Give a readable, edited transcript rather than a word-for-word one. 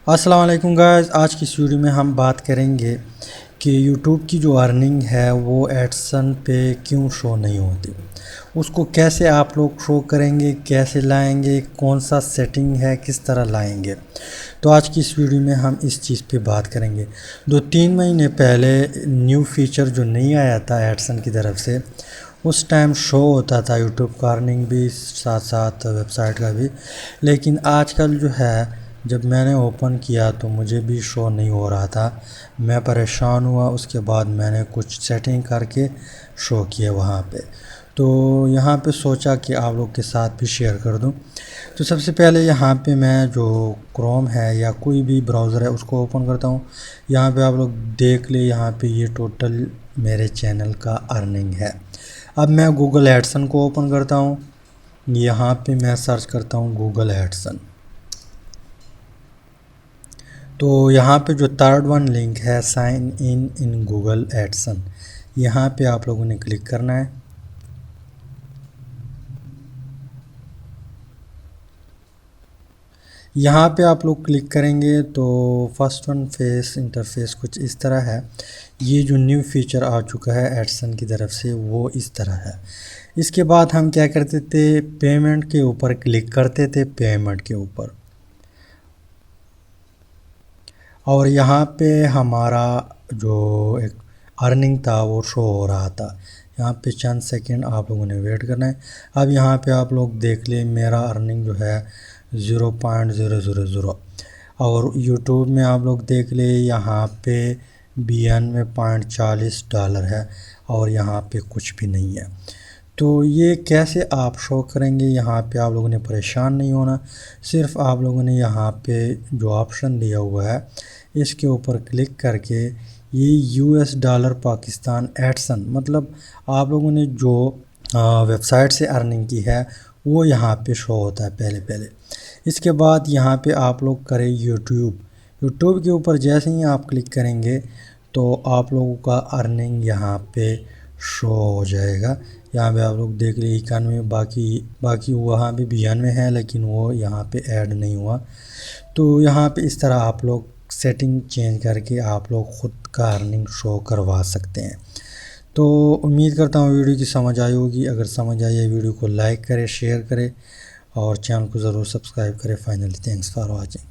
अस्सलाम वालेकुम गाइस, आज की इस वीडियो में हम बात करेंगे कि यूट्यूब की जो अर्निंग है वो एडसन पे क्यों शो नहीं होती, उसको कैसे आप लोग शो करेंगे, कैसे लाएंगे, कौन सा सेटिंग है, किस तरह लाएंगे। तो आज की इस वीडियो में हम इस चीज़ पे बात करेंगे। 2-3 महीने पहले न्यू फीचर जो नहीं आया था एडसन की तरफ से, उस टाइम शो होता था यूट्यूब का अर्निंग भी, साथ साथ वेबसाइट का भी। लेकिन आजकल जो है, जब मैंने ओपन किया तो मुझे भी शो नहीं हो रहा था। मैं परेशान हुआ, उसके बाद मैंने कुछ सेटिंग करके शो किया वहाँ पे। तो यहाँ पे सोचा कि आप लोग के साथ भी शेयर कर दूँ। तो सबसे पहले यहाँ पे मैं जो क्रोम है या कोई भी ब्राउज़र है उसको ओपन करता हूँ। यहाँ पे आप लोग देख ले, यहाँ पे ये टोटल मेरे चैनल का अर्निंग है। अब मैं गूगल एडसन को ओपन करता हूँ। यहाँ पे मैं सर्च करता हूँ गूगल एडसन। तो यहाँ पे जो थर्ड वन लिंक है, साइन इन गूगल एडसन, यहाँ पे आप लोगों ने क्लिक करना है। यहाँ पे आप लोग क्लिक करेंगे तो फर्स्ट वन फेस इंटरफेस कुछ इस तरह है। ये जो न्यू फीचर आ चुका है एडसन की तरफ से वो इस तरह है। इसके बाद हम क्या करते थे, पेमेंट के ऊपर क्लिक करते थे, पेमेंट के ऊपर, और यहाँ पे हमारा जो एक अर्निंग था वो शो हो रहा था। यहाँ पे चंद सेकंड आप लोगों ने वेट करना है। अब यहाँ पे आप लोग देख ले, मेरा अर्निंग जो है 0.000, और यूट्यूब में आप लोग देख ले, यहाँ पे $92.40 है और यहाँ पे कुछ भी नहीं है। तो ये कैसे आप शो करेंगे, यहाँ पे आप लोगों ने परेशान नहीं होना। सिर्फ आप लोगों ने यहाँ पे जो ऑप्शन दिया हुआ है इसके ऊपर क्लिक करके ये $, पाकिस्तान एडसन, मतलब आप लोगों ने जो वेबसाइट से अर्निंग की है वो यहाँ पे शो होता है पहले। इसके बाद यहाँ पे आप लोग करें यूट्यूब के ऊपर जैसे ही आप क्लिक करेंगे तो आप लोगों का अर्निंग यहाँ पे शो हो जाएगा। यहाँ पे आप लोग देख लीजिए 91, बाकी वहाँ भी 92 है, लेकिन वो यहाँ पे ऐड नहीं हुआ। तो यहाँ पे इस तरह आप लोग सेटिंग चेंज करके आप लोग ख़ुद का अर्निंग शो करवा सकते हैं। तो उम्मीद करता हूँ वीडियो की समझ आई होगी। अगर समझ आई है वीडियो को लाइक करें, शेयर करें और चैनल को ज़रूर सब्सक्राइब करें। Finally thanks for watching.